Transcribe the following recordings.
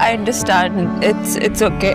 I understand. It's okay.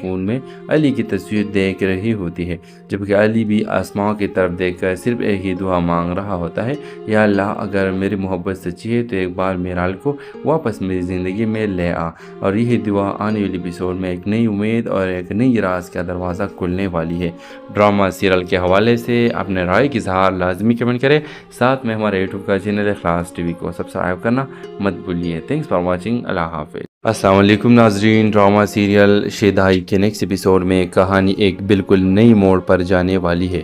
Phone میں علی کی تصویر دیکھ رہی ہوتی ہے، جبکہ علی بھی آسمان کی طرف دیکھ کر صرف ایک ہی دعا مانگ رہا ہوتا ہے، یا اللہ اگر میری محبت سچی ہے تو ایک بار میرال کو واپس میری زندگی میں لے آ۔ اور یہی دعا آنے والی ایپیسوڈ میں ایک نئی امید اور ایک نئی راز کا دروازہ کھلنے والی ہے۔ ڈرامہ سیریل کے حوالے سے اپنے رائے کی اظہار لازمی کمنٹ کریں، ساتھ میں ہمارے یوٹیوب کا چینل اخلاص ٹی وی کو سبسکرائب کرنا مت بھولیے۔ تھینکس فار واچنگ، اللہ حافظ۔ السلام علیکم ناظرین، ڈرامہ سیریل شیدائی کے نیکسٹ ایپیسوڈ میں کہانی ایک بالکل نئی موڑ پر جانے والی ہے،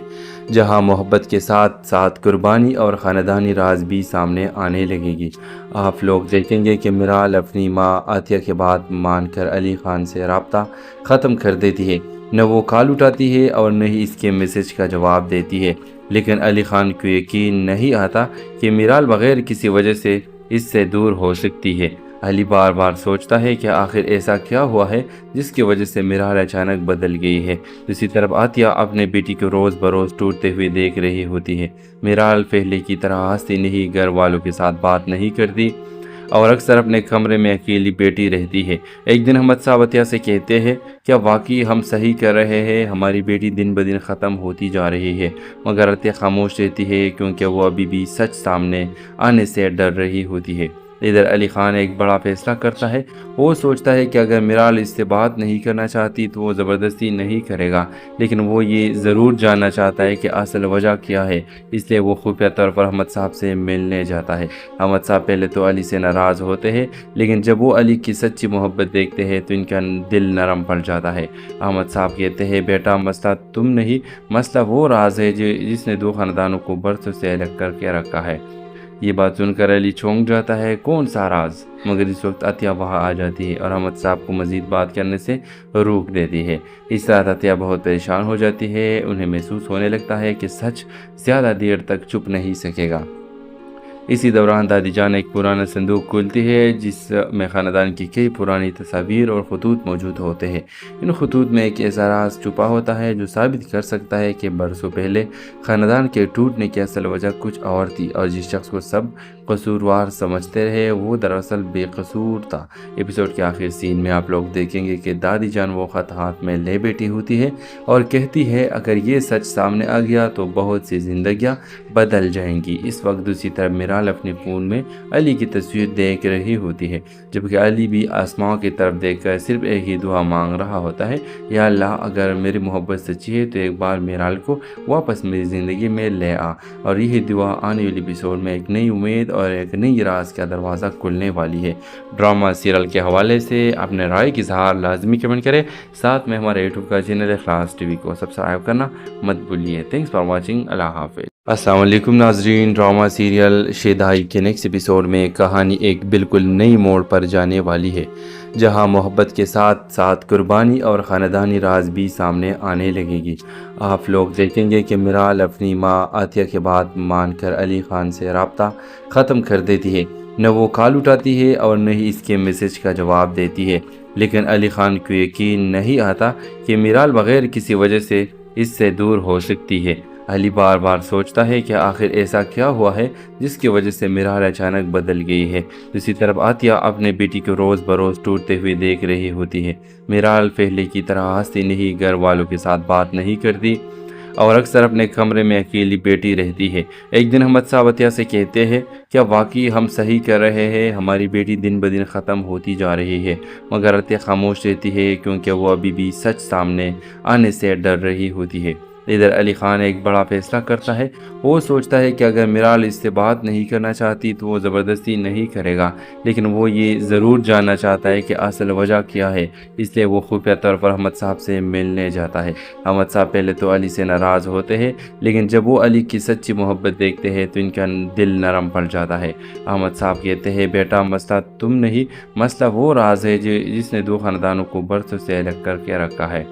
جہاں محبت کے ساتھ ساتھ قربانی اور خاندانی راز بھی سامنے آنے لگے گی۔ آپ لوگ دیکھیں گے کہ میرال اپنی ماں عاطیہ کے بات مان کر علی خان سے رابطہ ختم کر دیتی ہے، نہ وہ کال اٹھاتی ہے اور نہ ہی اس کے میسج کا جواب دیتی ہے، لیکن علی خان کو یقین نہیں آتا کہ میرال بغیر کسی وجہ سے اس سے دور ہو سکتی ہے۔ علی بار بار سوچتا ہے کہ آخر ایسا کیا ہوا ہے جس کی وجہ سے میرال اچانک بدل گئی ہے۔ دوسری طرف عاطیہ اپنے بیٹی کو روز بروز ٹوٹتے ہوئے دیکھ رہی ہوتی ہے۔ میرال پہلے کی طرح ہنستی نہیں، گھر والوں کے ساتھ بات نہیں کرتی اور اکثر اپنے کمرے میں اکیلی بیٹھی رہتی ہے۔ ایک دن احمد صاحب عاطیہ سے کہتے ہیں کیا واقعی ہم صحیح کر رہے ہیں، ہماری بیٹی دن بدن ختم ہوتی جا رہی ہے، مگر عاطیہ خاموش رہتی ہے کیونکہ وہ ابھی بھی سچ سامنے آنے سے ڈر رہی ہوتی ہے۔ ادھر علی خان ایک بڑا فیصلہ کرتا ہے، وہ سوچتا ہے کہ اگر میرال اس سے بات نہیں کرنا چاہتی تو وہ زبردستی نہیں کرے گا، لیکن وہ یہ ضرور جاننا چاہتا ہے کہ اصل وجہ کیا ہے، اس لیے وہ خفیہ طور پر احمد صاحب سے ملنے جاتا ہے۔ احمد صاحب پہلے تو علی سے ناراض ہوتے ہیں، لیکن جب وہ علی کی سچی محبت دیکھتے ہیں تو ان کا دل نرم پڑ جاتا ہے۔ احمد صاحب کہتے ہیں بیٹا مسئلہ تم نہیں، مسئلہ وہ راز ہے جس نے دو خاندانوں کو برسوں سے الگ کر کے رکھا ہے۔ یہ بات سن کر علی چونک جاتا ہے، کون سا راز؟ مگر اس وقت عاطیہ وہاں آ جاتی ہے اور احمد صاحب کو مزید بات کرنے سے روک دیتی ہے۔ اس رات عاطیہ بہت پریشان ہو جاتی ہے، انہیں محسوس ہونے لگتا ہے کہ سچ زیادہ دیر تک چھپ نہیں سکے گا۔ اسی دوران دادی جان ایک پرانا صندوق کھولتی ہے جس میں خاندان کی کئی پرانی تصاویر اور خطوط موجود ہوتے ہیں۔ ان خطوط میں ایک ایسا راز چھپا ہوتا ہے جو ثابت کر سکتا ہے کہ برسوں پہلے خاندان کے ٹوٹنے کی اصل وجہ کچھ اور تھی، اور جس شخص کو سب قصوروار سمجھتے رہے وہ دراصل بے قصور تھا۔ ایپیسوڈ کے آخر سین میں آپ لوگ دیکھیں گے کہ دادی جان وہ خط ہاتھ میں لے بیٹھی ہوتی ہے اور کہتی ہے اگر یہ سچ سامنے آ گیا تو بہت سی زندگیاں بدل جائیں گی۔ اس وقت دوسری طرف میرال اپنے فون میں علی کی تصویر دیکھ رہی ہوتی ہے، جبکہ علی بھی آسمان کی طرف دیکھ کر صرف ایک ہی دعا مانگ رہا ہوتا ہے، یا اللہ اگر میری محبت سچی ہے تو ایک بار میرال کو واپس میری زندگی میں لے آ۔ اور یہی دعا آنے والی ایپیسوڈ میں ایک نئی امید اور ایک نئی راز کا دروازہ کھلنے والی ہے۔ ڈرامہ سیریل کے حوالے سے اپنے رائے کی اظہار لازمی کمنٹ کریں، ساتھ میں ہمارے یوٹیوب کا چینل اخلاص ٹی وی کو سبسکرائب کرنا مت بھولیے۔ تھینکس فار واچنگ، اللہ حافظ۔ السلام علیکم ناظرین، ڈرامہ سیریل شیدائی کے نیکسٹ ایپیسوڈ میں کہانی ایک بالکل نئی موڑ پر جانے والی ہے، جہاں محبت کے ساتھ ساتھ قربانی اور خاندانی راز بھی سامنے آنے لگے گی۔ آپ لوگ دیکھیں گے کہ میرال اپنی ماں عاطیہ کے بات مان کر علی خان سے رابطہ ختم کر دیتی ہے، نہ وہ کال اٹھاتی ہے اور نہ ہی اس کے میسج کا جواب دیتی ہے، لیکن علی خان کو یقین نہیں آتا کہ میرال بغیر کسی وجہ سے اس سے دور ہو سکتی ہے۔ علی بار بار سوچتا ہے کہ آخر ایسا کیا ہوا ہے جس کی وجہ سے میرال اچانک بدل گئی ہے۔ دوسری طرف عاطیہ اپنے بیٹی کو روز بروز ٹوٹتے ہوئے دیکھ رہی ہوتی ہے۔ میرال پہلے کی طرح ہنستی نہیں، گھر والوں کے ساتھ بات نہیں کرتی اور اکثر اپنے کمرے میں اکیلی بیٹھی رہتی ہے۔ ایک دن احمد صاحب عاطیہ سے کہتے ہیں کیا واقعی ہم صحیح کر رہے ہیں، ہماری بیٹی دن بدن ختم ہوتی جا رہی ہے، مگر عاطیہ خاموش رہتی ہے کیونکہ وہ ابھی بھی سچ سامنے آنے سے ڈر رہی ہوتی ہے۔ ادھر علی خان ایک بڑا فیصلہ کرتا ہے، وہ سوچتا ہے کہ اگر میرال اس سے بات نہیں کرنا چاہتی تو وہ زبردستی نہیں کرے گا، لیکن وہ یہ ضرور جاننا چاہتا ہے کہ اصل وجہ کیا ہے، اس لیے وہ خفیہ طور پر احمد صاحب سے ملنے جاتا ہے۔ احمد صاحب پہلے تو علی سے ناراض ہوتے ہیں، لیکن جب وہ علی کی سچی محبت دیکھتے ہیں تو ان کا دل نرم پڑ جاتا ہے۔ احمد صاحب کہتے ہیں بیٹا مسئلہ تم نہیں، مسئلہ وہ راز ہے جس نے دو خاندانوں کو برسوں سے الگ کر کے رکھا ہے۔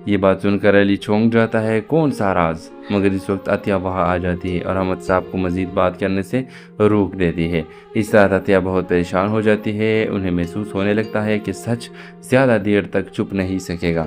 یہ بات سن کر علی چونک جاتا ہے، کون سا راز؟ مگر اس وقت عاطیہ وہاں آ جاتی ہے اور احمد صاحب کو مزید بات کرنے سے روک دیتی ہے۔ اس رات عاطیہ بہت پریشان ہو جاتی ہے، انہیں محسوس ہونے لگتا ہے کہ سچ زیادہ دیر تک چھپ نہیں سکے گا۔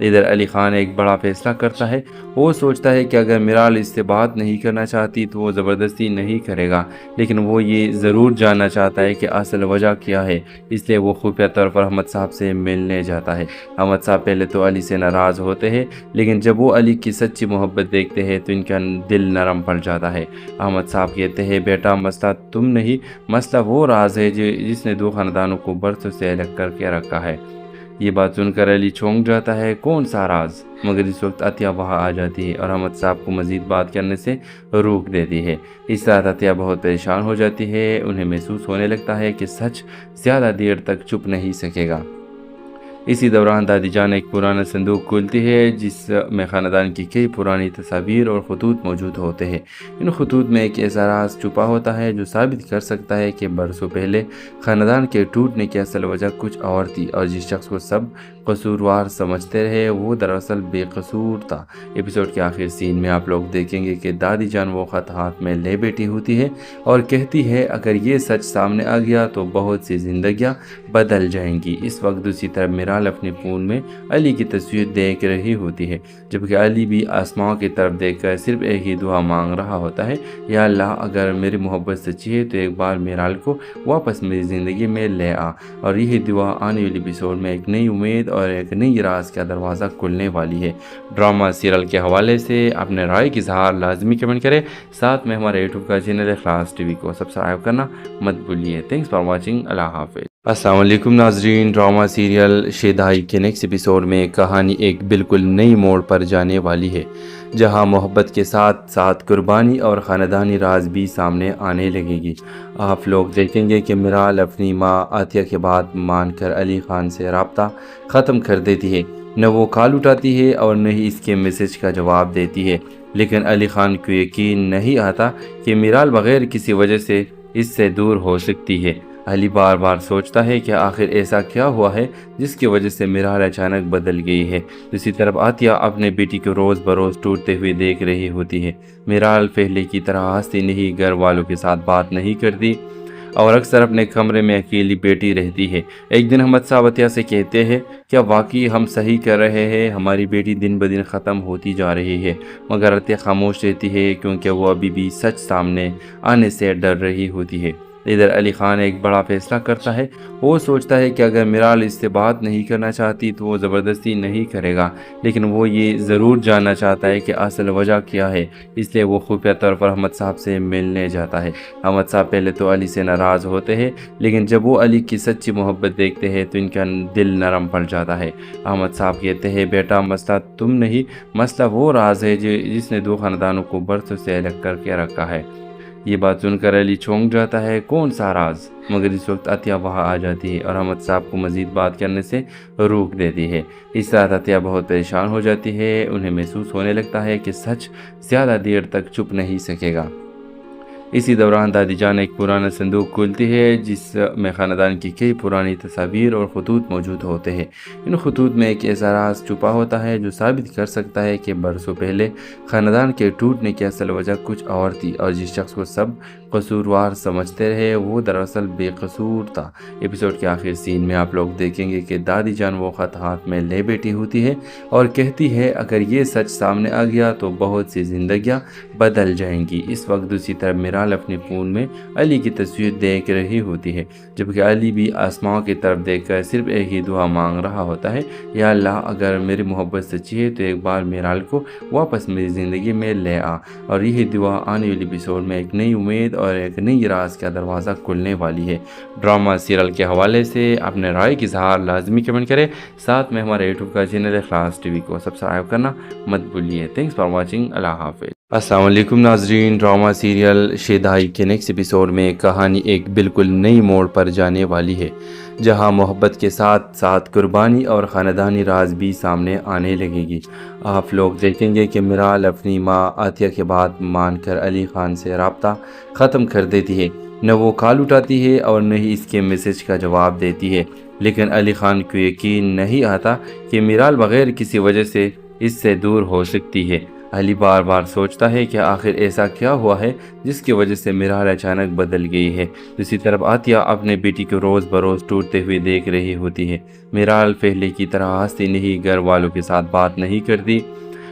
ادھر علی خان ایک بڑا فیصلہ کرتا ہے۔ وہ سوچتا ہے کہ اگر میرال اس سے بات نہیں کرنا چاہتی تو وہ زبردستی نہیں کرے گا، لیکن وہ یہ ضرور جاننا چاہتا ہے کہ اصل وجہ کیا ہے، اس لیے وہ خفیہ طور پر احمد صاحب سے ملنے جاتا ہے۔ احمد صاحب پہلے تو علی سے ناراض ہوتے ہیں، لیکن جب وہ علی کی سچی محبت دیکھتے ہیں تو ان کا دل نرم پڑ جاتا ہے۔ احمد صاحب کہتے ہیں بیٹا مسئلہ تم نہیں، مسئلہ وہ راز ہے جس نے دو خاندانوں کو برسوں سے الگ کر کے رکھا ہے۔ یہ بات سن کر علی چونک جاتا ہے، کون سا راز؟ مگر اس وقت عطیہ وہاں آ جاتی ہے اور احمد صاحب کو مزید بات کرنے سے روک دیتی ہے۔ اس رات عطیہ بہت پریشان ہو جاتی ہے، انہیں محسوس ہونے لگتا ہے کہ سچ زیادہ دیر تک چھپ نہیں سکے گا۔ اسی دوران دادی جان ایک پرانا صندوق کھولتی ہے جس میں خاندان کی کئی پرانی تصاویر اور خطوط موجود ہوتے ہیں۔ ان خطوط میں ایک ایسا راز چھپا ہوتا ہے جو ثابت کر سکتا ہے کہ برسوں پہلے خاندان کے ٹوٹنے کی اصل وجہ کچھ اور تھی، اور جس شخص کو سب قصوروار سمجھتے رہے وہ دراصل بے قصور تھا۔ ایپیسوڈ کے آخر سین میں آپ لوگ دیکھیں گے کہ دادی جان وہ خط ہاتھ میں لے بیٹھی ہوتی ہے اور کہتی ہے اگر یہ سچ سامنے آ گیا تو بہت سی زندگیاں بدل جائیں گی۔ اس وقت دوسری طرف میرال اپنے فون میں علی کی تصویر دیکھ رہی ہوتی ہے، جبکہ علی بھی آسمان کی طرف دیکھ کر صرف ایک ہی دعا مانگ رہا ہوتا ہے، یا اللہ اگر میری محبت سچی ہے تو ایک بار میرال کو واپس میری زندگی میں لے آ۔ اور یہی دعا آنے والی ایپیسوڈ میں ایک نئی امید اور ایک نئی راز کا دروازہ کھلنے والی ہے۔ ڈرامہ سیریل کے حوالے سے اپنے رائے کی اظہار لازمی کمنٹ کریں، ساتھ میں ہمارے یوٹیوب کا چینل اخلاص ٹی وی کو سبسکرائب کرنا مت بھولیے۔ تھینکس فار واچنگ، اللہ حافظ۔ السلام علیکم ناظرین، ڈرامہ سیریل شیدائی کے نیکسٹ ایپیسوڈ میں کہانی ایک بالکل نئی موڑ پر جانے والی ہے، جہاں محبت کے ساتھ ساتھ قربانی اور خاندانی راز بھی سامنے آنے لگے گی۔ آپ لوگ دیکھیں گے کہ میرال اپنی ماں عطیہ کے بات مان کر علی خان سے رابطہ ختم کر دیتی ہے، نہ وہ کال اٹھاتی ہے اور نہ ہی اس کے میسج کا جواب دیتی ہے، لیکن علی خان کو یقین نہیں آتا کہ میرال بغیر کسی وجہ سے اس سے دور ہو سکتی ہے۔ علی بار بار سوچتا ہے کہ آخر ایسا کیا ہوا ہے جس کی وجہ سے میرال اچانک بدل گئی ہے۔ دوسری طرف عطیہ اپنے بیٹی کو روز بروز ٹوٹتے ہوئے دیکھ رہی ہوتی ہے۔ میرال پہلے کی طرح ہنستی نہیں، گھر والوں کے ساتھ بات نہیں کرتی اور اکثر اپنے کمرے میں اکیلی بیٹھی رہتی ہے۔ ایک دن احمد صاحب عطیہ سے کہتے ہیں کیا واقعی ہم صحیح کر رہے ہیں، ہماری بیٹی دن بدن ختم ہوتی جا رہی ہے، مگر عطیہ خاموش رہتی ہے کیونکہ وہ ابھی بھی سچ سامنے آنے سے ڈر رہی ہوتی ہے۔ ادھر علی خان ایک بڑا فیصلہ کرتا ہے۔ وہ سوچتا ہے کہ اگر میرال اس سے بات نہیں کرنا چاہتی تو وہ زبردستی نہیں کرے گا، لیکن وہ یہ ضرور جاننا چاہتا ہے کہ اصل وجہ کیا ہے، اس لیے وہ خفیہ طور پر احمد صاحب سے ملنے جاتا ہے۔ احمد صاحب پہلے تو علی سے ناراض ہوتے ہیں، لیکن جب وہ علی کی سچی محبت دیکھتے ہیں تو ان کا دل نرم پڑ جاتا ہے۔ احمد صاحب کہتے ہیں بیٹا مسئلہ تم نہیں، مسئلہ وہ راز ہے جس نے دو خاندانوں کو برسوں سے الگ کر کے رکھا ہے۔ یہ بات سن کر علی چونک جاتا ہے، کون سا راز؟ مگر اس وقت عطیہ وہاں آ جاتی ہے اور احمد صاحب کو مزید بات کرنے سے روک دیتی ہے۔ اس رات عطیہ بہت پریشان ہو جاتی ہے، انہیں محسوس ہونے لگتا ہے کہ سچ زیادہ دیر تک چھپ نہیں سکے گا۔ اسی دوران دادی جان ایک پرانا صندوق کھولتی ہے جس میں خاندان کی کئی پرانی تصاویر اور خطوط موجود ہوتے ہیں۔ ان خطوط میں ایک ایسا راز چھپا ہوتا ہے جو ثابت کر سکتا ہے کہ برسوں پہلے خاندان کے ٹوٹنے کی اصل وجہ کچھ اور تھی، اور جس شخص کو سب قصوروار سمجھتے رہے وہ دراصل بے قصور تھا۔ ایپیسوڈ کے آخر سین میں آپ لوگ دیکھیں گے کہ دادی جان وہ خط ہاتھ میں لے بیٹھی ہوتی ہے اور کہتی ہے اگر یہ سچ سامنے آ گیا تو بہت سی زندگیاں بدل جائیں گی۔ اس وقت دوسری طرف میرال اپنے فون میں علی کی تصویر دیکھ رہی ہوتی ہے، جبکہ علی بھی آسمان کی طرف دیکھ کر صرف ایک ہی دعا مانگ رہا ہوتا ہے، یا اللہ اگر میری محبت سچی ہے تو ایک بار میرال کو واپس میری زندگی میں لے آ۔ اور یہی دعا آنے والی ایپیسوڈ میں ایک نئی امید اور ایک نئی راز کا دروازہ کھلنے والی ہے۔ ڈرامہ سیریل کے حوالے سے اپنے رائے کی اظہار لازمی کمنٹ کریں، ساتھ میں ہمارے یوٹیوب کا چینل اخلاص ٹی وی کو سبسکرائب کرنا مت بھولیے۔ تھینکس فار واچنگ، اللہ حافظ۔ السلام علیکم ناظرین، ڈرامہ سیریل شیدائی کے نیکسٹ ایپیسوڈ میں کہانی ایک بالکل نئی موڑ پر جانے والی ہے، جہاں محبت کے ساتھ ساتھ قربانی اور خاندانی راز بھی سامنے آنے لگے گی۔ آپ لوگ دیکھیں گے کہ میرال اپنی ماں عطیہ کے بات مان کر علی خان سے رابطہ ختم کر دیتی ہے، نہ وہ کال اٹھاتی ہے اور نہ ہی اس کے میسج کا جواب دیتی ہے، لیکن علی خان کو یقین نہیں آتا کہ میرال بغیر کسی وجہ سے اس سے دور ہو سکتی ہے۔ علی بار بار سوچتا ہے کہ آخر ایسا کیا ہوا ہے جس کی وجہ سے میرال اچانک بدل گئی ہے۔ دوسری طرف عاطیہ اپنے بیٹی کو روز بروز ٹوٹتے ہوئے دیکھ رہی ہوتی ہے۔ میرال پہلے کی طرح ہنستی نہیں، گھر والوں کے ساتھ بات نہیں کرتی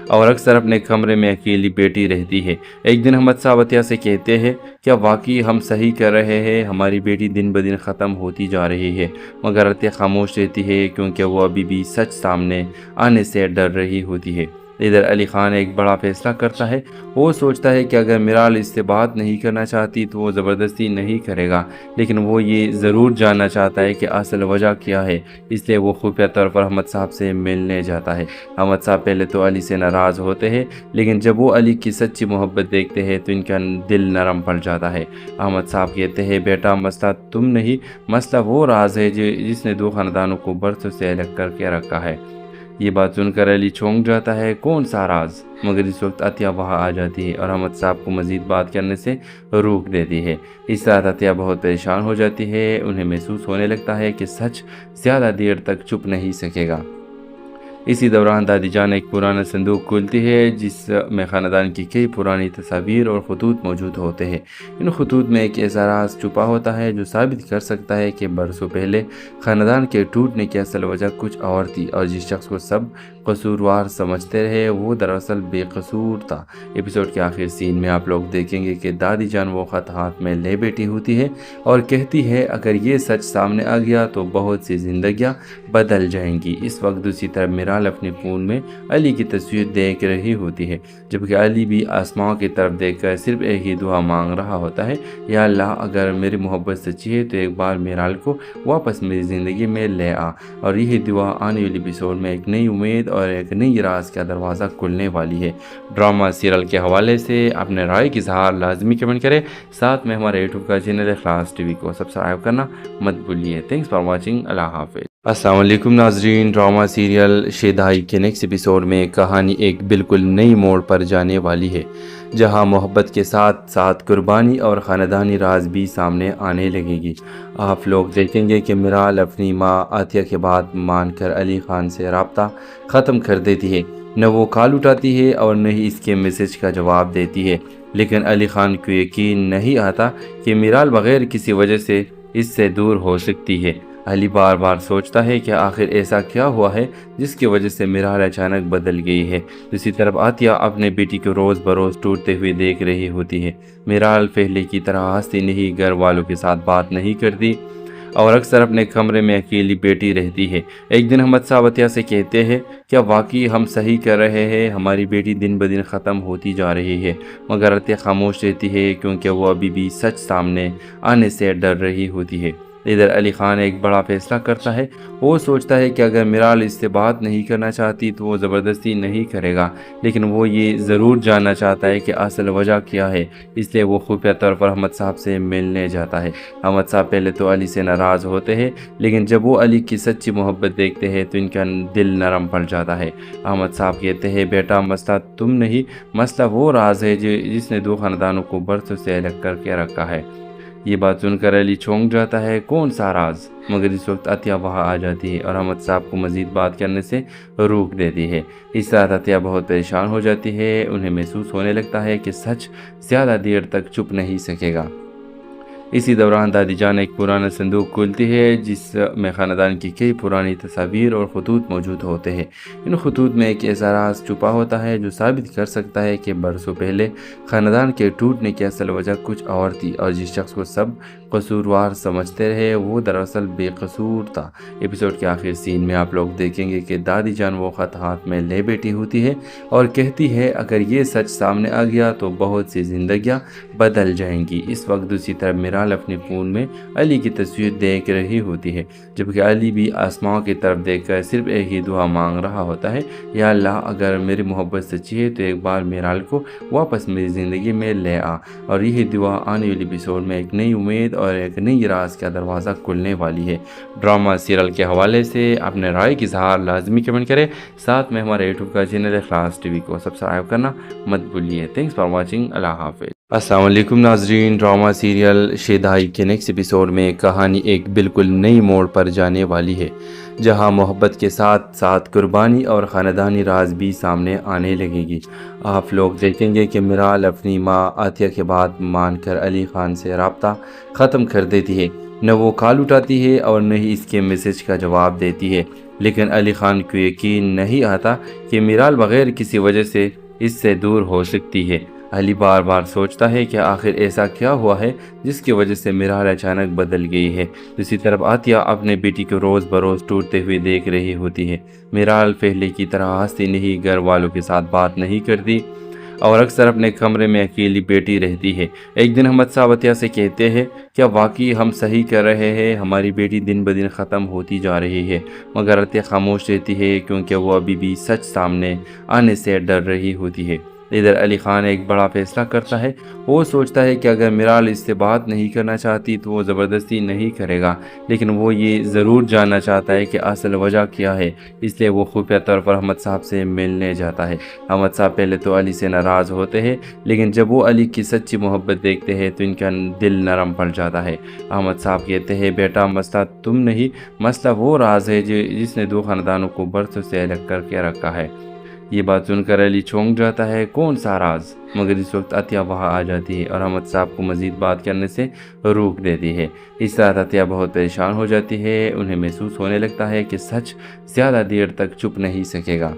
اور اکثر اپنے کمرے میں اکیلی بیٹی رہتی ہے۔ ایک دن احمد صاحب عطیہ سے کہتے ہیں کیا واقعی ہم صحیح کر رہے ہیں، ہماری بیٹی دن بدن ختم ہوتی جا رہی ہے، مگر عطیہ خاموش رہتی ہے کیونکہ وہ ابھی بھی سچ سامنے آنے سے ڈر رہی ہوتی ہے۔ ادھر علی خان ایک بڑا فیصلہ کرتا ہے۔ وہ سوچتا ہے کہ اگر میرال اس سے بات نہیں کرنا چاہتی تو وہ زبردستی نہیں کرے گا، لیکن وہ یہ ضرور جاننا چاہتا ہے کہ اصل وجہ کیا ہے، اس لیے وہ خفیہ طور پر احمد صاحب سے ملنے جاتا ہے۔ احمد صاحب پہلے تو علی سے ناراض ہوتے ہیں، لیکن جب وہ علی کی سچی محبت دیکھتے ہیں تو ان کا دل نرم پڑ جاتا ہے۔ احمد صاحب کہتے ہیں بیٹا مسئلہ تم نہیں، مسئلہ وہ راز ہے جس نے دو خاندانوں کو برسوں سے الگ کر کے رکھا ہے۔ یہ بات سن کر علی چونک جاتا ہے، کون سا راز؟ مگر اس وقت عطیہ وہاں آ جاتی ہے اور احمد صاحب کو مزید بات کرنے سے روک دیتی ہے۔ اس رات عطیہ بہت پریشان ہو جاتی ہے، انہیں محسوس ہونے لگتا ہے کہ سچ زیادہ دیر تک چھپ نہیں سکے گا۔ اسی دوران دادی جان ایک پرانا صندوق کھولتی ہے جس میں خاندان کی کئی پرانی تصاویر اور خطوط موجود ہوتے ہیں۔ ان خطوط میں ایک ایسا راز چھپا ہوتا ہے جو ثابت کر سکتا ہے کہ برسوں پہلے خاندان کے ٹوٹنے کی اصل وجہ کچھ اور تھی، اور جس شخص کو سب قصوروار سمجھتے رہے وہ دراصل بے قصور تھا۔ ایپیسوڈ کے آخر سین میں آپ لوگ دیکھیں گے کہ دادی جان وہ خط ہاتھ میں لے بیٹھی ہوتی ہے اور کہتی ہے اگر یہ سچ سامنے آ گیا تو بہت سی زندگیاں بدل جائیں گی۔ اس وقت دوسری طرف میرال اپنے فون میں علی کی تصویر دیکھ رہی ہوتی ہے، جبکہ علی بھی آسمان کی طرف دیکھ کر صرف ایک ہی دعا مانگ رہا ہوتا ہے، یا اللہ اگر میری محبت سچی ہے تو ایک بار میرال کو واپس میری زندگی میں لے آ۔ اور یہی دعا آنے والی ایپیسوڈ میں ایک نئی امید اور ایک نئی راز کا دروازہ کھلنے والی ہے۔ ڈرامہ سیریل کے حوالے سے اپنے رائے کی اظہار لازمی کمنٹ کریں، ساتھ میں ہمارے یوٹیوب کا چینل اخلاص ٹی وی کو سبسکرائب کرنا مت بھولیے۔ تھینکس فار واچنگ، اللہ حافظ۔ السلام علیکم ناظرین، ڈرامہ سیریل شیدائی کے نیکسٹ ایپیسوڈ میں کہانی ایک بالکل نئی موڑ پر جانے والی ہے، جہاں محبت کے ساتھ ساتھ قربانی اور خاندانی راز بھی سامنے آنے لگے گی۔ آپ لوگ دیکھیں گے کہ میرال اپنی ماں عاطیہ کے بات مان کر علی خان سے رابطہ ختم کر دیتی ہے، نہ وہ کال اٹھاتی ہے اور نہ ہی اس کے میسج کا جواب دیتی ہے، لیکن علی خان کو یقین نہیں آتا کہ میرال بغیر کسی وجہ سے اس سے دور ہو سکتی ہے۔ علی بار بار سوچتا ہے کہ آخر ایسا کیا ہوا ہے جس کی وجہ سے میرال اچانک بدل گئی ہے۔ دوسری طرف عاطیہ اپنے بیٹی کو روز بروز ٹوٹتے ہوئے دیکھ رہی ہوتی ہے۔ میرال پہلے کی طرح ہنستی نہیں، گھر والوں کے ساتھ بات نہیں کرتی اور اکثر اپنے کمرے میں اکیلی بیٹی رہتی ہے۔ ایک دن احمد صاحب عطیہ سے کہتے ہیں کیا واقعی ہم صحیح کر رہے ہیں، ہماری بیٹی دن بدن ختم ہوتی جا رہی ہے، مگر عطیہ خاموش رہتی ہے کیونکہ وہ ابھی بھی سچ سامنے آنے سے ڈر رہی ہوتی ہے۔ ادھر علی خان ایک بڑا فیصلہ کرتا ہے۔ وہ سوچتا ہے کہ اگر میرال اس سے بات نہیں کرنا چاہتی تو وہ زبردستی نہیں کرے گا، لیکن وہ یہ ضرور جاننا چاہتا ہے کہ اصل وجہ کیا ہے، اس لیے وہ خفیہ طور پر احمد صاحب سے ملنے جاتا ہے۔ احمد صاحب پہلے تو علی سے ناراض ہوتے ہیں، لیکن جب وہ علی کی سچی محبت دیکھتے ہیں تو ان کا دل نرم پڑ جاتا ہے۔ احمد صاحب کہتے ہیں بیٹا مسئلہ تم نہیں، مسئلہ وہ راز ہے جس نے دو خاندانوں کو برسوں سے الگ کر کے رکھا ہے۔ یہ بات سن کر علی چونک جاتا ہے، کون سا راز؟ مگر اس وقت عطیہ وہاں آ جاتی ہے اور احمد صاحب کو مزید بات کرنے سے روک دیتی ہے۔ اس رات عطیہ بہت پریشان ہو جاتی ہے، انہیں محسوس ہونے لگتا ہے کہ سچ زیادہ دیر تک چھپ نہیں سکے گا۔ اسی دوران دادی جان ایک پرانا صندوق کھولتی ہے جس میں خاندان کی کئی پرانی تصاویر اور خطوط موجود ہوتے ہیں۔ ان خطوط میں ایک ایسا راز چھپا ہوتا ہے جو ثابت کر سکتا ہے کہ برسوں پہلے خاندان کے ٹوٹنے کی اصل وجہ کچھ اور تھی، اور جس شخص کو سب قصوروار سمجھتے رہے وہ دراصل بے قصور تھا۔ ایپیسوڈ کے آخر سین میں آپ لوگ دیکھیں گے کہ دادی جان وہ خط ہاتھ میں لے بیٹھی ہوتی ہے اور کہتی ہے اگر یہ سچ سامنے آ گیا تو بہت سی زندگیاں بدل جائیں گی۔ اس وقت دوسری طرف میرال اپنے فون میں علی کی تصویر دیکھ رہی ہوتی ہے، جبکہ علی بھی آسمان کی طرف دیکھ کر صرف ایک ہی دعا مانگ رہا ہوتا ہے، یا اللہ اگر میری محبت سچی ہے تو ایک بار میرال کو واپس میری زندگی میں لے آ۔ اور یہی دعا آنے والی ایپیسوڈ میں ایک نئی امید اور ایک نئی راز کا دروازہ کھلنے والی ہے۔ ڈرامہ سیریل کے حوالے سے اپنے رائے کی اظہار لازمی کمنٹ کریں، ساتھ میں ہمارے یوٹیوب کا چینل اخلاص ٹی وی کو سبسکرائب کرنا مت بھولیے۔ تھینکس فار واچنگ، اللہ حافظ۔ السلام علیکم ناظرین، ڈرامہ سیریل شیدائی کے نیکسٹ ایپیسوڈ میں کہانی ایک بالکل نئی موڑ پر جانے والی ہے، جہاں محبت کے ساتھ ساتھ قربانی اور خاندانی راز بھی سامنے آنے لگے گی۔ آپ لوگ دیکھیں گے کہ میرال اپنی ماں عطیہ کے بات مان کر علی خان سے رابطہ ختم کر دیتی ہے۔ نہ وہ کال اٹھاتی ہے اور نہ ہی اس کے میسج کا جواب دیتی ہے، لیکن علی خان کو یقین نہیں آتا کہ میرال بغیر کسی وجہ سے اس سے دور ہو سکتی ہے۔ علی بار بار سوچتا ہے کہ آخر ایسا کیا ہوا ہے جس کی وجہ سے میرال اچانک بدل گئی ہے۔ دوسری طرف عطیہ اپنے بیٹی کو روز بروز ٹوٹتے ہوئے دیکھ رہی ہوتی ہے۔ میرال پہلے کی طرح ہنستی نہیں، گھر والوں کے ساتھ بات نہیں کرتی اور اکثر اپنے کمرے میں اکیلی بیٹھی رہتی ہے۔ ایک دن احمد صاحب عطیہ سے کہتے ہیں کیا واقعی ہم صحیح کر رہے ہیں، ہماری بیٹی دن بدن ختم ہوتی جا رہی ہے، مگر عطیہ خاموش رہتی ہے کیونکہ وہ ابھی بھی سچ سامنے آنے سے ڈر رہی ہوتی ہے۔ ادھر علی خان ایک بڑا فیصلہ کرتا ہے۔ وہ سوچتا ہے کہ اگر میرال اس سے بات نہیں کرنا چاہتی تو وہ زبردستی نہیں کرے گا، لیکن وہ یہ ضرور جاننا چاہتا ہے کہ اصل وجہ کیا ہے، اس لیے وہ خفیہ طور پر احمد صاحب سے ملنے جاتا ہے۔ احمد صاحب پہلے تو علی سے ناراض ہوتے ہیں، لیکن جب وہ علی کی سچی محبت دیکھتے ہیں تو ان کا دل نرم پڑ جاتا ہے۔ احمد صاحب کہتے ہیں بیٹا مسئلہ تم نہیں، مسئلہ وہ راز ہے جس نے دو خاندانوں کو برسوں سے الگ کر کے رکھا ہے۔ یہ بات سن کر علی چونک جاتا ہے، کون سا راز؟ مگر اس وقت عطیہ وہاں آ جاتی ہے اور احمد صاحب کو مزید بات کرنے سے روک دیتی ہے۔ اس رات عطیہ بہت پریشان ہو جاتی ہے، انہیں محسوس ہونے لگتا ہے کہ سچ زیادہ دیر تک چھپ نہیں سکے گا۔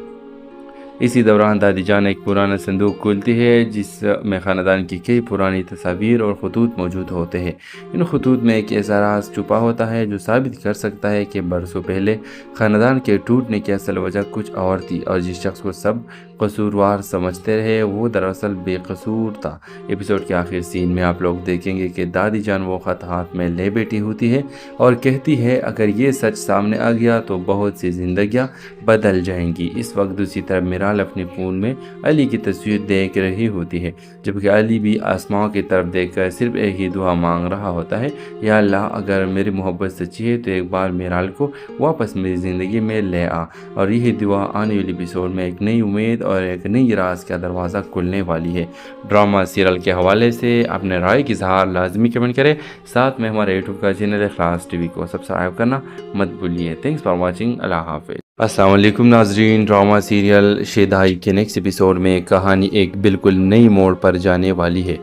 اسی دوران دادی جان ایک پرانا صندوق کھولتی ہے جس میں خاندان کی کئی پرانی تصاویر اور خطوط موجود ہوتے ہیں۔ ان خطوط میں ایک ایسا راز چھپا ہوتا ہے جو ثابت کر سکتا ہے کہ برسوں پہلے خاندان کے ٹوٹنے کی اصل وجہ کچھ اور تھی، اور جس شخص کو سب قصوروار سمجھتے رہے وہ دراصل بے قصور تھا۔ ایپیسوڈ کے آخر سین میں آپ لوگ دیکھیں گے کہ دادی جان وہ خط ہاتھ میں لے بیٹھی ہوتی ہے اور کہتی ہے اگر یہ سچ سامنے آ گیا تو بہت سی زندگیاں بدل جائیں گی۔ اس وقت دوسری طرف میرال اپنے فون میں علی کی تصویر دیکھ رہی ہوتی ہے، جبکہ علی بھی آسمان کی طرف دیکھ کر صرف ایک ہی دعا مانگ رہا ہوتا ہے، یا اللہ اگر میری محبت سچی ہے تو ایک بار میرال کو واپس میری زندگی میں لے آ۔ اور یہی دعا آنے والی ایپیسوڈ میں ایک نئی امید اور ایک نئی راز کا دروازہ کھلنے والی ہے۔ ڈرامہ سیریل کے حوالے سے اپنے رائے کی اظہار لازمی کمنٹ کریں، ساتھ میں ہمارے یوٹیوب کا چینل اخلاص ٹی وی کو سبسکرائب کرنا مت بھولیے۔ تھینکس فار واچنگ، اللہ حافظ۔ السلام علیکم ناظرین، ڈرامہ سیریل شیدائی کے نیکسٹ ایپیسوڈ میں کہانی ایک بالکل نئی موڑ پر جانے والی ہے،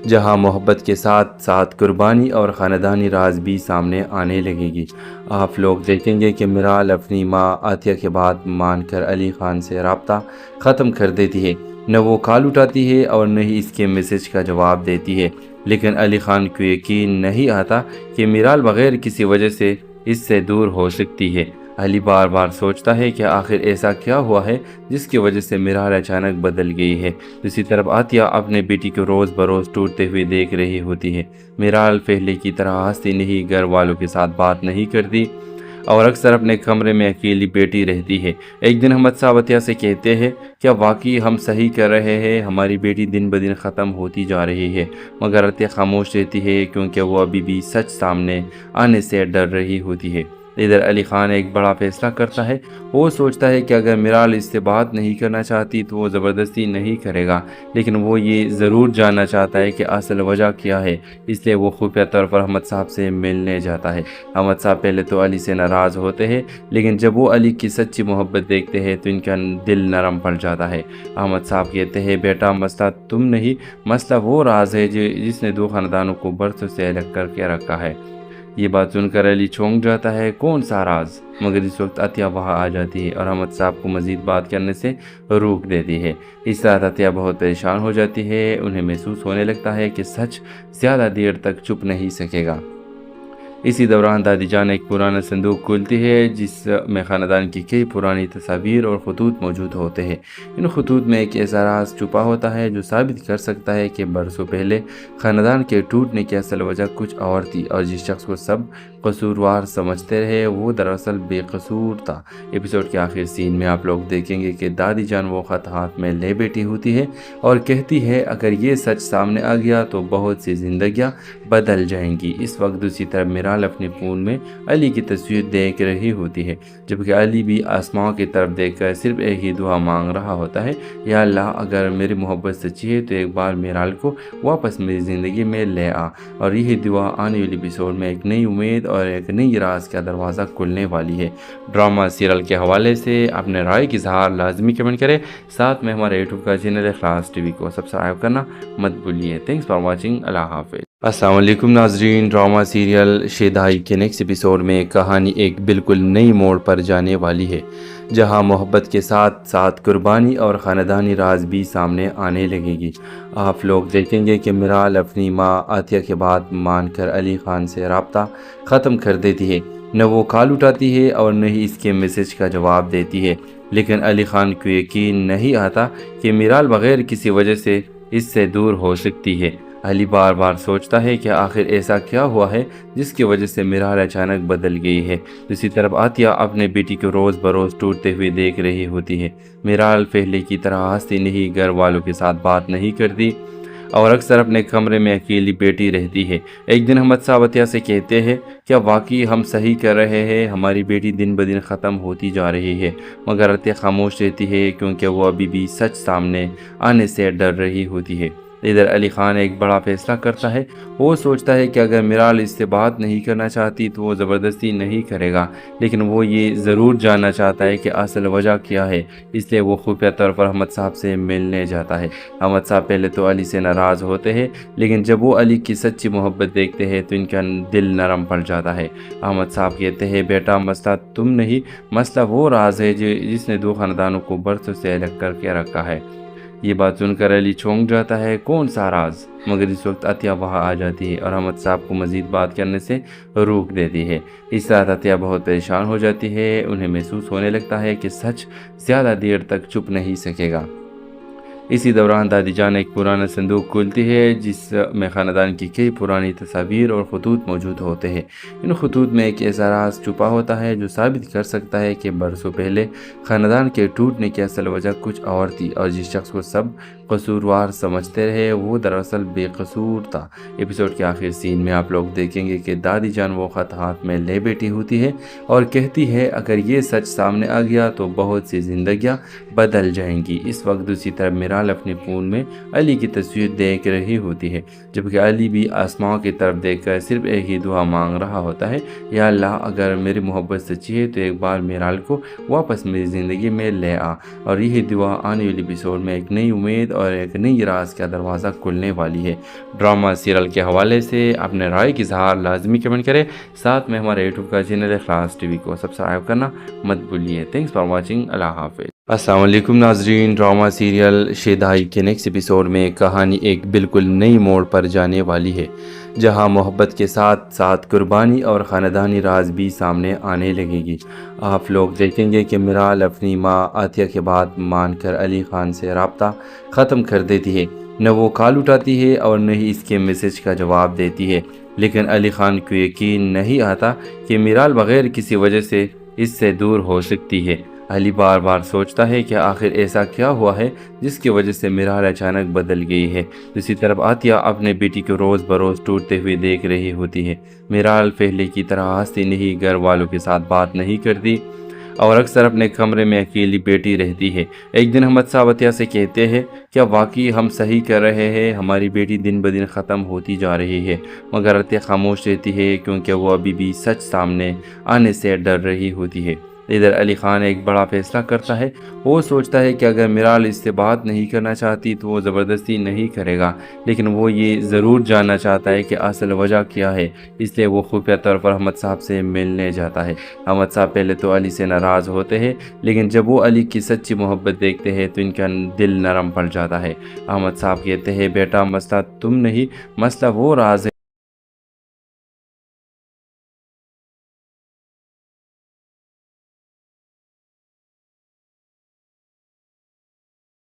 جہاں محبت کے ساتھ ساتھ قربانی اور خاندانی راز بھی سامنے آنے لگے گی۔ آپ لوگ دیکھیں گے کہ میرال اپنی ماں عطیہ کے بات مان کر علی خان سے رابطہ ختم کر دیتی ہے۔ نہ وہ کال اٹھاتی ہے اور نہ ہی اس کے میسج کا جواب دیتی ہے، لیکن علی خان کو یقین نہیں آتا کہ میرال بغیر کسی وجہ سے اس سے دور ہو سکتی ہے۔ علی بار بار سوچتا ہے کہ آخر ایسا کیا ہوا ہے جس کی وجہ سے میرال اچانک بدل گئی ہے۔ دوسری طرف عطیہ اپنے بیٹی کو روز بروز ٹوٹتے ہوئے دیکھ رہی ہوتی ہے۔ میرال پہلے کی طرح ہنستی نہیں، گھر والوں کے ساتھ بات نہیں کرتی اور اکثر اپنے کمرے میں اکیلی بیٹھی رہتی ہے۔ ایک دن احمد صاحب عطیہ سے کہتے ہیں کیا واقعی ہم صحیح کر رہے ہیں، ہماری بیٹی دن بدن ختم ہوتی جا رہی ہے، مگر عطیہ خاموش رہتی ہے کیونکہ وہ ابھی بھی سچ سامنے آنے سے ڈر رہی ہوتی ہے۔ ادھر علی خان ایک بڑا فیصلہ کرتا ہے۔ وہ سوچتا ہے کہ اگر میرال اس سے بات نہیں کرنا چاہتی تو وہ زبردستی نہیں کرے گا، لیکن وہ یہ ضرور جاننا چاہتا ہے کہ اصل وجہ کیا ہے، اس لیے وہ خفیہ طور پر احمد صاحب سے ملنے جاتا ہے۔ احمد صاحب پہلے تو علی سے ناراض ہوتے ہیں، لیکن جب وہ علی کی سچی محبت دیکھتے ہیں تو ان کا دل نرم پڑ جاتا ہے۔ احمد صاحب کہتے ہیں بیٹا مسئلہ تم نہیں، مسئلہ وہ راز ہے جس نے دو خاندانوں کو برسوں سے الگ کر کے رکھا ہے۔ یہ بات سن کر علی چونک جاتا ہے، کون سا راز؟ مگر اس وقت عطیہ وہاں آ جاتی ہے اور احمد صاحب کو مزید بات کرنے سے روک دیتی ہے۔ اس رات عطیہ بہت پریشان ہو جاتی ہے، انہیں محسوس ہونے لگتا ہے کہ سچ زیادہ دیر تک چھپ نہیں سکے گا۔ اسی دوران دادی جان ایک پرانا صندوق کھولتی ہے جس میں خاندان کی کئی پرانی تصاویر اور خطوط موجود ہوتے ہیں۔ ان خطوط میں ایک ایسا راز چھپا ہوتا ہے جو ثابت کر سکتا ہے کہ برسوں پہلے خاندان کے ٹوٹنے کی اصل وجہ کچھ اور تھی، اور جس شخص کو سب قصوروار سمجھتے رہے وہ دراصل بے قصور تھا۔ ایپیسوڈ کے آخر سین میں آپ لوگ دیکھیں گے کہ دادی جان وہ خط ہاتھ میں لے بیٹھی ہوتی ہے اور کہتی ہے اگر یہ سچ سامنے آ گیا تو بہت سی زندگیاں بدل جائیں گی۔ اس وقت دوسری طرف میرال اپنے فون میں علی کی تصویر دیکھ رہی ہوتی ہے، جبکہ علی بھی آسمان کی طرف دیکھ کر صرف ایک ہی دعا مانگ رہا ہوتا ہے، یا اللہ اگر میری محبت سچی ہے تو ایک بار میرال کو واپس میری زندگی میں لے آ۔ اور یہی دعا آنے والی ایپیسوڈ میں ایک نئی امید اور ایک نئی راز کا دروازہ کھلنے والی ہے۔ ڈرامہ سیریل کے حوالے سے اپنے رائے کی اظہار لازمی کمنٹ کریں، ساتھ میں ہمارے یوٹیوب کا چینل اخلاص ٹی وی کو سبسکرائب کرنا مت بھولیے۔ تھینکس فار واچنگ، اللہ حافظ۔ السلام علیکم ناظرین، ڈرامہ سیریل شیدائی کے نیکسٹ ایپیسوڈ میں کہانی ایک بالکل نئی موڑ پر جانے والی ہے، جہاں محبت کے ساتھ ساتھ قربانی اور خاندانی راز بھی سامنے آنے لگے گی۔ آپ لوگ دیکھیں گے کہ میرال اپنی ماں عطیہ کے بات مان کر علی خان سے رابطہ ختم کر دیتی ہے، نہ وہ کال اٹھاتی ہے اور نہ ہی اس کے میسج کا جواب دیتی ہے، لیکن علی خان کو یقین نہیں آتا کہ میرال بغیر کسی وجہ سے اس سے دور ہو سکتی ہے۔ علی بار بار سوچتا ہے کہ آخر ایسا کیا ہوا ہے جس کی وجہ سے میرال اچانک بدل گئی ہے۔ دوسری طرف عطیہ اپنے بیٹی کو روز بروز ٹوٹتے ہوئے دیکھ رہی ہوتی ہے۔ میرال پہلے کی طرح ہنستی نہیں، گھر والوں کے ساتھ بات نہیں کرتی اور اکثر اپنے کمرے میں اکیلی بیٹھی رہتی ہے۔ ایک دن احمد صاحب عطیہ سے کہتے ہیں، کیا واقعی ہم صحیح کر رہے ہیں؟ ہماری بیٹی دن بدن ختم ہوتی جا رہی ہے۔ مگر عطیہ خاموش رہتی ہے کیونکہ وہ ابھی بھی سچ سامنے آنے سے ڈر رہی ہوتی ہے۔ ادھر علی خان ایک بڑا فیصلہ کرتا ہے۔ وہ سوچتا ہے کہ اگر میرال اس سے بات نہیں کرنا چاہتی تو وہ زبردستی نہیں کرے گا، لیکن وہ یہ ضرور جاننا چاہتا ہے کہ اصل وجہ کیا ہے، اس لیے وہ خفیہ طور پر احمد صاحب سے ملنے جاتا ہے۔ احمد صاحب پہلے تو علی سے ناراض ہوتے ہیں، لیکن جب وہ علی کی سچی محبت دیکھتے ہیں تو ان کا دل نرم پڑ جاتا ہے۔ احمد صاحب کہتے ہیں، بیٹا مسئلہ تم نہیں، مسئلہ وہ راز ہے جس نے دو خاندانوں کو برسوں سے الگ کر کے رکھا ہے۔ یہ بات سن کر علی چونک جاتا ہے، کون سا راز؟ مگر اس وقت عطیہ وہاں آ جاتی ہے اور احمد صاحب کو مزید بات کرنے سے روک دیتی ہے۔ اس رات عطیہ بہت پریشان ہو جاتی ہے، انہیں محسوس ہونے لگتا ہے کہ سچ زیادہ دیر تک چھپ نہیں سکے گا۔ اسی دوران دادی جان ایک پرانا صندوق کھولتی ہے جس میں خاندان کی کئی پرانی تصاویر اور خطوط موجود ہوتے ہیں۔ ان خطوط میں ایک ایسا راز چھپا ہوتا ہے جو ثابت کر سکتا ہے کہ برسوں پہلے خاندان کے ٹوٹنے کی اصل وجہ کچھ اور تھی، اور جس شخص کو سب قصوروار سمجھتے رہے وہ دراصل بے قصور تھا۔ ایپیسوڈ کے آخر سین میں آپ لوگ دیکھیں گے کہ دادی جان وہ خط ہاتھ میں لے بیٹھی ہوتی ہے اور کہتی ہے، اگر یہ سچ سامنے آ گیا تو بہت سی زندگیاں بدل جائیں گی۔ اس وقت دوسری طرف میرال اپنے فون میں علی کی تصویر دیکھ رہی ہوتی ہے، جبکہ علی بھی آسمان کی طرف دیکھ کر صرف ایک ہی دعا مانگ رہا ہوتا ہے، یا اللہ اگر میری محبت سچی ہے تو ایک بار میرال کو واپس میری زندگی میں لے آ۔ اور یہی دعا آنے والی ایپیسوڈ میں ایک نئی امید اور ایک نئی راز کا دروازہ کھلنے والی ہے۔ ڈرامہ سیریل کے حوالے سے اپنے رائے کی اظہار لازمی کمنٹ کریں، ساتھ میں ہمارے یوٹیوب کا چینل اخلاص ٹی وی کو سبسکرائب کرنا مت بھولیے۔ تھینکس فار واچنگ، اللہ حافظ۔ السلام علیکم ناظرین، ڈرامہ سیریل شیدائی کے نیکسٹ ایپیسوڈ میں کہانی ایک بالکل نئی موڑ پر جانے والی ہے، جہاں محبت کے ساتھ ساتھ قربانی اور خاندانی راز بھی سامنے آنے لگے گی۔ آپ لوگ دیکھیں گے کہ میرال اپنی ماں عطیہ کے بات مان کر علی خان سے رابطہ ختم کر دیتی ہے، نہ وہ کال اٹھاتی ہے اور نہ ہی اس کے میسج کا جواب دیتی ہے، لیکن علی خان کو یقین نہیں آتا کہ میرال بغیر کسی وجہ سے اس سے دور ہو سکتی ہے۔ علی بار بار سوچتا ہے کہ آخر ایسا کیا ہوا ہے جس کی وجہ سے میرال اچانک بدل گئی ہے۔ دوسری طرف عطیہ اپنے بیٹی کو روز بروز ٹوٹتے ہوئے دیکھ رہی ہوتی ہے۔ میرال پہلے کی طرح ہنستی نہیں، گھر والوں کے ساتھ بات نہیں کرتی اور اکثر اپنے کمرے میں اکیلی بیٹھی رہتی ہے۔ ایک دن احمد صاحب عطیہ سے کہتے ہیں، کیا واقعی ہم صحیح کر رہے ہیں؟ ہماری بیٹی دن بدن ختم ہوتی جا رہی ہے۔ مگر عطیہ خاموش رہتی ہے کیونکہ وہ ابھی بھی سچ سامنے آنے سے ڈر رہی ہوتی ہے۔ ادھر علی خان ایک بڑا فیصلہ کرتا ہے۔ وہ سوچتا ہے کہ اگر میرال اس سے بات نہیں کرنا چاہتی تو وہ زبردستی نہیں کرے گا، لیکن وہ یہ ضرور جاننا چاہتا ہے کہ اصل وجہ کیا ہے، اس لیے وہ خفیہ طور پر احمد صاحب سے ملنے جاتا ہے۔ احمد صاحب پہلے تو علی سے ناراض ہوتے ہیں، لیکن جب وہ علی کی سچی محبت دیکھتے ہیں تو ان کا دل نرم پڑ جاتا ہے۔ احمد صاحب کہتے ہیں، بیٹا مسئلہ تم نہیں، مسئلہ وہ راز ہے